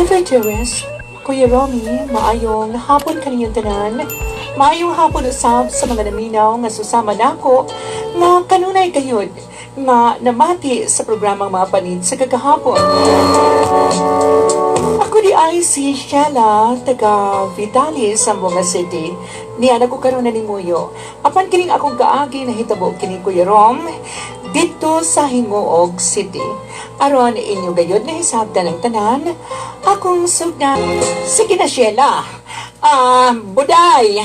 Never Terrace, Kuya Romy, maayong hapon kaniyong tanan. Maayong hapon usab sa mga naminaw nga susama nako nga kanunay kayod nga namati sa programang mga panid sa kagahapon. Ako di ay si Shella, taga Vitali, Zamboanga City. Niya ko karon na ni Muyo. Apan kining akong kaagi na hitabo kini Kuya Rom dito sa Hingoog City. Aron inyo gayod na hisabtan ng tanan, akong sugna. Sige na, Shella. Buday,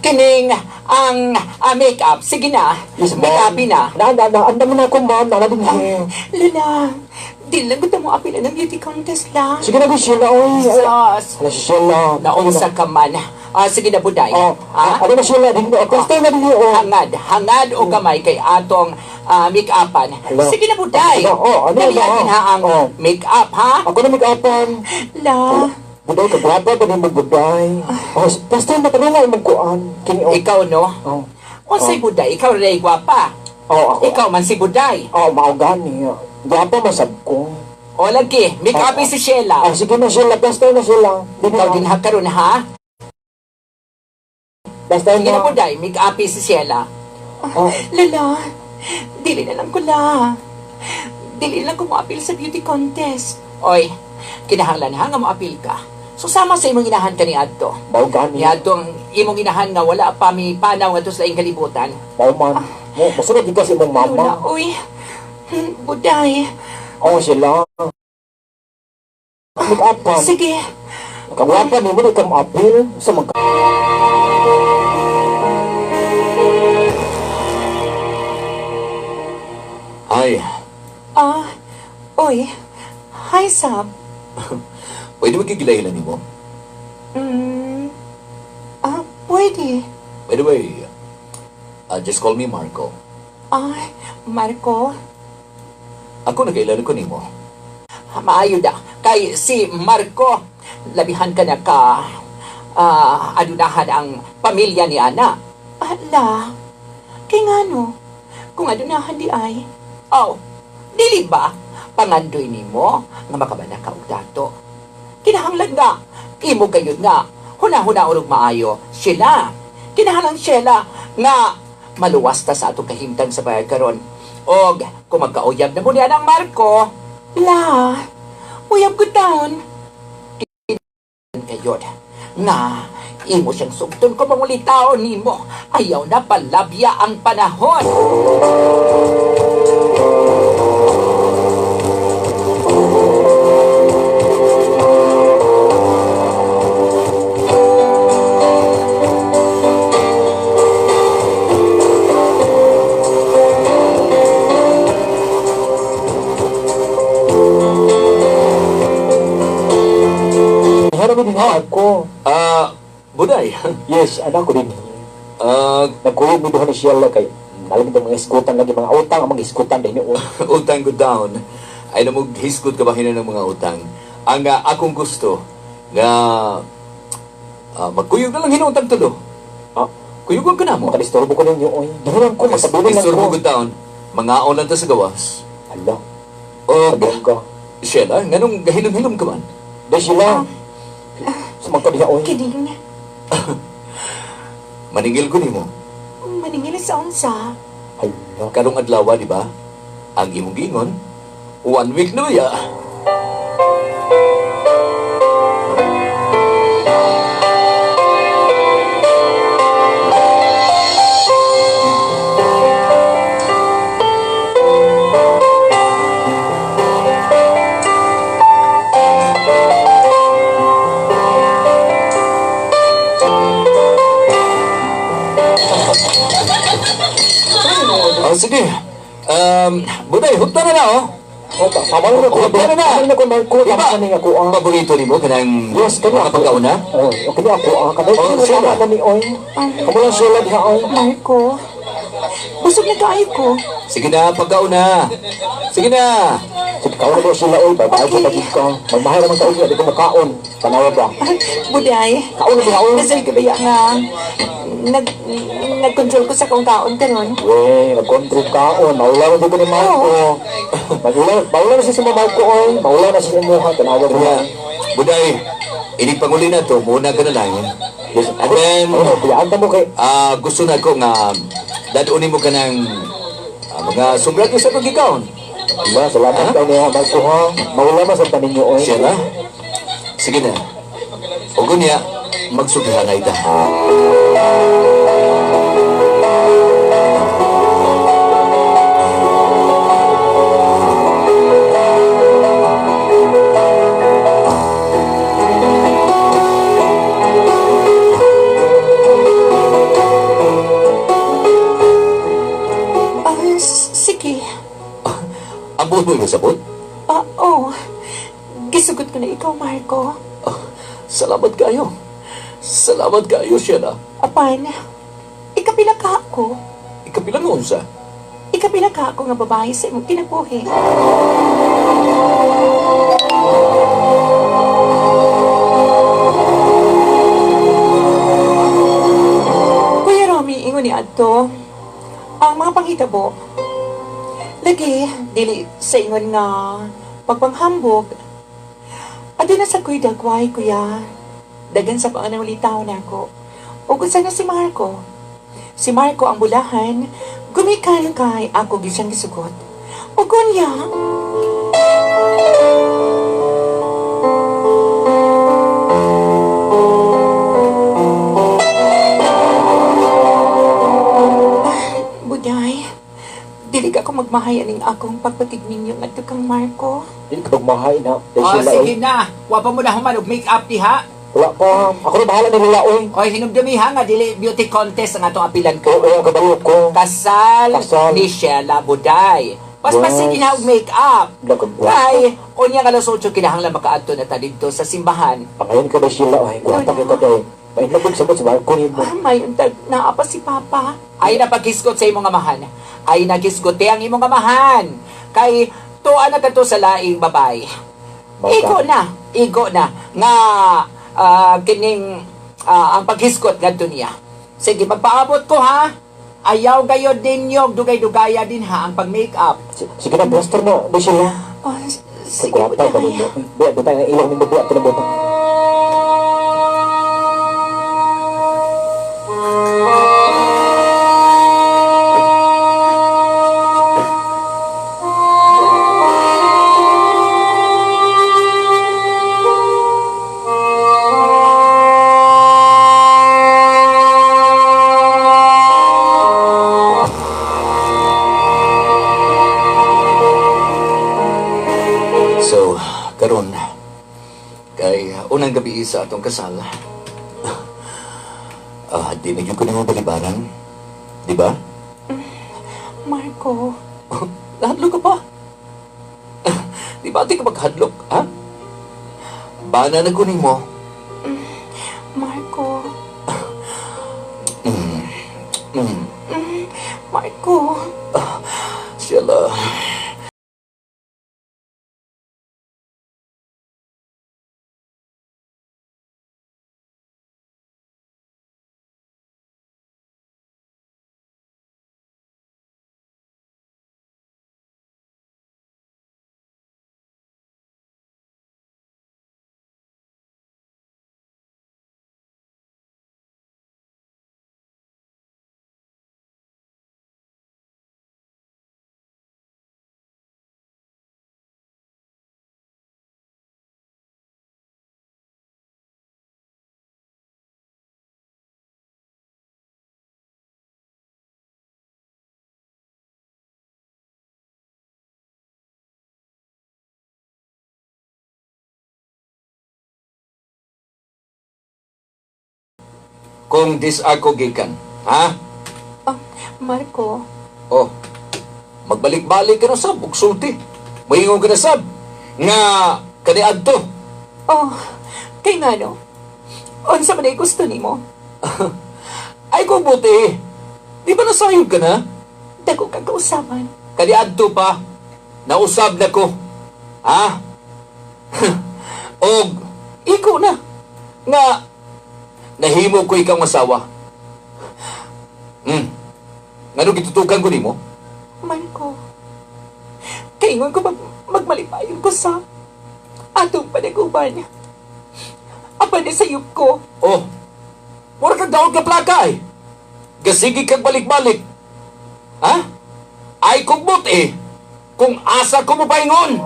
kining ang makeup. Sige na, Yes, ma'am. make-upin na. Anda mo na ako, ma'am. Nalabing Lala, di lang gusto mo apila ng beauty contest la. Sige na, Sheila. Oy, Sus, Ala si Sheila. naunsa ka man. Sige na, Buday. Ano na, Sheila? Pastay na din yun. Hangad o kamay kay atong make-upan. Ala. Sige na, Buday. Ano Dali ba? atin ha ang make-up, ha? Ako na mag-apan. La, Buday, kagraba pa din mo, Buday. Pastay na tarunga yung magkuhan. Kini, ikaw no? Oh. O si Buday, ikaw rin gwapa. Ako. Ikaw man si Buday. Maugani. Gwapa masab ko. O lagi, make-upin si Sheila. Sige na, Sheila. Pastay na, Sheila. Ikaw din ha karon ha? Pastay Sige na, na. Buday, make-upin si Sheila. Lala, dili na lang ko la. Dili lang ko mo-appeal sa beauty contest. Oy, kinahanglan ha nga mo-appeal ka. Susama sa imong inahan ka ni Adto. Maugani. Ni Adto ang imong inahan nga wala pa mi panaw nga to sa iyong kalibutan. Mauman. Masunod din kasi mong Lula, mama. uy. Buday. Sheila. Mag-apan. Sige. Kagwapa ni mo na ikang apil sa mag... Ay, Oy. Hi, Sab. pwede magkikilahilan ni mo? Pwede. By the way, just call me Marco. Marco. Ako nakailan ko ni mo. Maayo da. Kay si Marco, labihan ka na ka adunahan ang pamilya ni Ana. Ala, kay ngano? Kung adunahan di ay, dili ba? Pangandoy ni mo, nga makabana ka og dato. Kinahanglan nga, imo gayud nga, huna-huna urog maayo, sila. Kinahanglan sila nga maluwas ta sa atong kahimtang sa bayag karon. Og kung magkauyab na mo niya ng Marco, la, uyab ko taon. Kayod, nga, imo siyang sugton ko mangulitaon nimo. Ayaw na palabya ang panahon. Ano mo din ako? Buday. Yes, anak ko din. Nagkuyog mo doon ni Sheila kay nalang itong mga iskutan lagi, mga utang ang mga iskutan din yun. Utang ko down. Ay na hiskot ka ba ng mga utang. Ang akong gusto nga magkuyog na lang hinutang tulo. Kuyugon ka na mo. Makadisturbo ko ninyo, oy. Dahilan ko, masabihin lang Istorbo ko. ko down. Mga ulan ta sa gawas. Hala, O, sabong ka. Sheila, nganong gahilom-hilom ka man? Dahil Sheila, sumangka diya, oy. Kining, Maningil ko ni mo. maningil sa unsa. Hala. Karong adlaw, di ba? Ang imong gingon, 1 week na ya. Sige. Buday, hukta na oh. Pamal na ko, Paano na? pamal na ko, Marco, Diba? tama na nga ko, Paborito ni mo, kanang Yes, kanya ako. makapagkauna? Okay na ako, kadal ko na Sheila. tama na ni, oy. Kamu lang Sheila diha, oy. Marco, busog na kaayo ko. Sige na, pagkauna. Sige na. Sige, kaon na ba Sheila, oy. Babay ko pagig ka. Magmahal naman ka, oy. Di ko makaon. Tanawa ba? Buday, Kaon na diha, oy. nasal ka ba nga nag, nag-control ko sa kong kaon karon. We, nag-control kaon. Maulaw na dito ni Marco. Maulaw na siya si Marco, oy. Maulaw na siya sa imuha. Tanawa mo Kaya, na. buday, ini panguli na to, muna ka na lang. And then, Kuyaan mo kay... gusto na ko nga, dadunin mo ka ng mga sumbrado sa pagkikaon. Diba, salamat kayo niya, Marco, ha? Maulaw na sa tanin niyo, oy. Siya na? Sige na. O gunya, magsugihan na ita. Sige. Ang buot mo yung sabot? Oo. Gisugot ko na ikaw, Marco. Salamat kayo. Salamat kayo siya na. Apan, ikapila ka ako. Ikapilang unsa. Ikapila ka ako nga babae sa imong kinabuhi. Kuya Romy, ingon ni Adto, ang mga panghitabo, lagi, dili sa ingon nga pagpanghambog. Adi na sa kuy dagway, kuya. Dagan sa panganawalitaw na ako. O kung saan na si Marco. Si Marco ang bulahan, gumikan kay ako gisang gisugot. O gunya. Buday, dili ka ako magmahayan ng akong pagpatig ninyo nga kang Marco. Hindi ka magmahay na. Sige na. Wapa mo na human og make-up diha. Wala pa. Ako na bahala ni Lula, oy. Oy, hinumdumiha nga dili beauty contest ang atong apilan ko. Oo, kabalo ko. Kasal, Kasal. ni Sheila Buday. Mas Yes. sige na og make-up. Nagkagwa. Kay, unya nga alas 8 kinahanglan makaadto na ta didto sa simbahan. Pangayon ka ba sila, oy. Gwapa kita, oy. May nabog sabot sa Marco ni mo. Ah, may untag naa pa si Papa. Ay napaghisgot sa imong amahan. Ay nagisgote ang imong amahan. Kay tuwa na kadto sa laing babay. Igo na nga kining ang paghisgot ngadto niya. Sige, magpaabot ko ha. Ayaw gayod din yung dugay-dugaya din ha ang pag-make-up. Sige na, blaster na. Di sila. Oh, sige, Gwapa ka Buday. mo. Biya, butay ng ilong ni mo. Biya, tinabot. So, karon kay unang gabi sa atong kasal. Di na yun ko na balibaran. Di ba? Marco, Nahadlok ka pa. Di ba di ka maghadlok, ha? Bana na kunin mo. Marco, Mm. Marco. Siyala. Kung dis ako gikan, ha? Oh, Marco, Oh, magbalik-balik ka na sab, ug sulti. Mahingon ka na sab, nga kaniadto. oh, kay nga no? Unsa man ay gusto nimo? Ay kung buti, di ba nasayod ka na? Dako kang kausaban. Kaniadto pa, nausab na ko. Ha? Og, ikaw na, nga, nahimo ko ikaw masawa. Ngano gitutukan ko nimo? Marco, kaingon ko magmalipayon ko sa atong panaguban. Apa na sayop ko? Oh, mura kang daon ka plaka eh. Gasigi kang balik-balik. Ha? Ay kugbot eh. Kung asa ko mo paingon.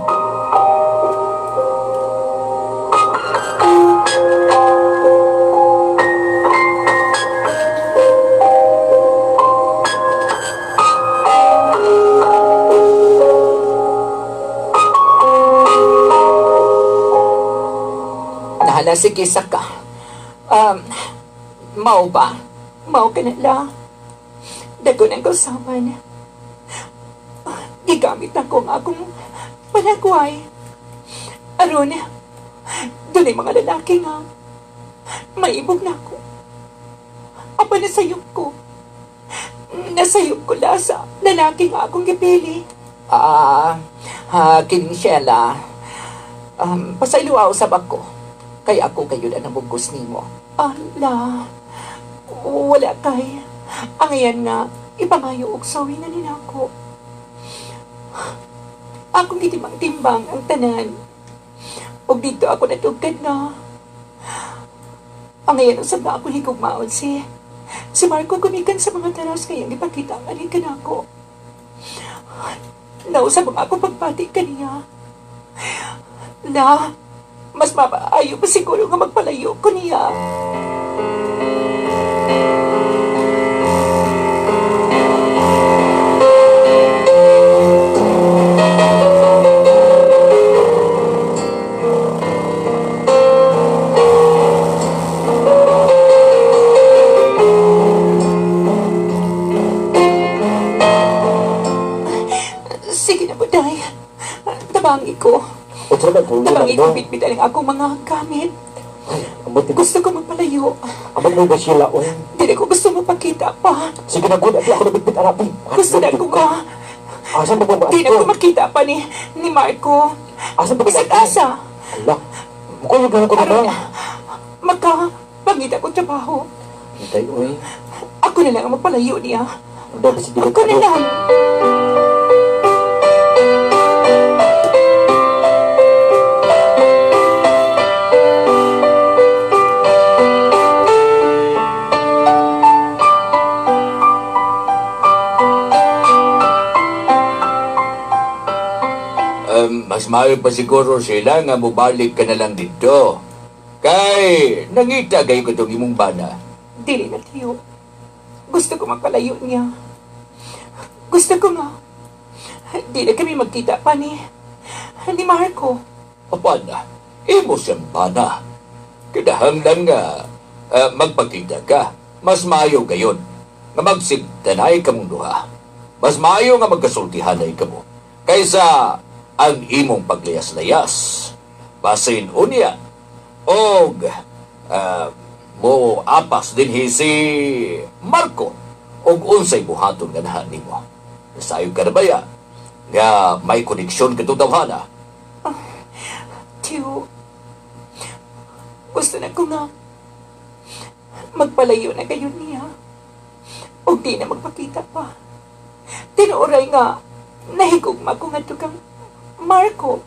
Nahala si Kisa ka. Mao ba? Mao ka na la. Dago ng kausapan. Gigamit ako ng akong panagway. Aron, doon ay mga lalaki nga. Maibog na ako. Apa nasayop ko? Nasayop ko la sa lalaki nga akong gipili. Kining Sheila. Pasayluaw sa bako. Kaya ako kayo na nabugos nimo. Ala, wala kay. Ang ayan nga, ipangayo og sawi na nila ako. Akong gitimang-timbang ang tanan. Og dito ako natugkad na. Ang ayan usab na ako higugmaon si Marco gumikan sa mga taras kayang ipakita ang alikan ako. Nausap ang ako pagpati kaniya. La, mas mapaayo pa siguro nga magpalayo ko niya. Sige na, Buday. Tabangi ko. O sa naman, tuloy Tabangi lang ko mo. bitbitan ang akong mga gamit. Amot mo. Gusto ko magpalayo. Amot mo ba sila, oy? Hindi ko gusto magpakita pa. Sige na, good. Ati ako nabitbit anak mo. Gusto na ko nga. Asan ba ba? Hindi na ko makita pa ni Marco. Asan ba ba? Sa asa. Ala. Mukha yung gano'n ko na Aron, ba? magkapangita ko trabaho. Hintay, oy. Ako na lang ang magpalayo niya. Ang dami si Ako na lang. Mas maayo pa siguro sila nga mubalik ka na lang dito. Kay, nangita kayo ko itong imong bana. Dili na tiyo. Gusto ko magpalayo niya. Gusto ko nga. Di na kami magkita pa ni Marco. O bana, imo siyang bana. Kinahanglan nga magpakita ka. Mas maayo gayon. Nga magsigtanay ka mong duha. Mas maayo nga magkasultihanay ka mo. Kaysa ang imong paglayas-layas. Basin unya. Og mo apas din si Marco. Og unsay buhaton nga nahan nimo. Nasayo ka na ba ya? Nga may koneksyon ka tawhana. Tiyo, gusto na ko nga magpalayo na kayo niya. O di na magpakita pa. Tinuoray nga, nahigugma ko nga ito kang Marco.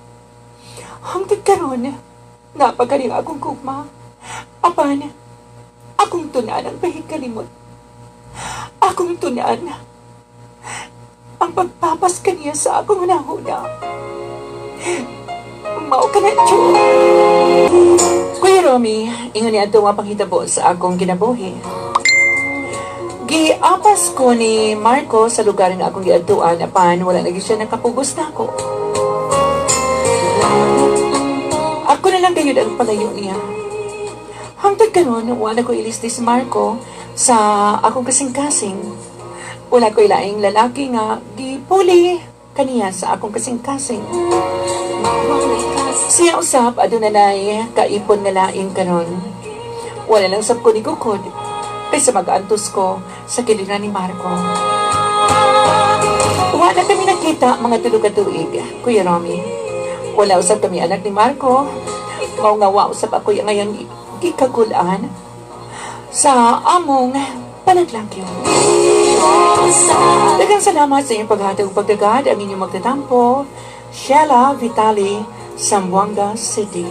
Hanggang karon, napagaling akong gugma. Apan, akong tunaan ang pahikalimot. Akong tunaan ang pagpapas kaniya sa akong nahuna. Mao ka na, Tiyo. Kuya Romy, ingon niya ito mapakitabo sa akong kinabuhi. Giapas ko ni Marco sa lugar nga akong giadtuan apan wala lagi siya nakapugos na ako. Ako na lang kayo ang palayo niya. Hangtod karon wala ko ilisti si Marco sa akong kasing-kasing. Wala ko ilaing lalaki nga gipuli kaniya sa akong kasing-kasing. Siya usap adunay kaipon nga laing karon. Wala lang sab ko ni Kukod kaysa mag-antos ko sa kiliran ni Marco. Wala kami nakita mga tulog-tuig, Kuya Romy. Wala usap kami anak ni Marco. Ngaw-ngawa usap ako yung ngayon gikagulaan sa among panaglangkyo. Daghang salamat sa inyong paghatag ug pagdagad ang inyong magtatampo. Sheila Vitali, Zamboanga City.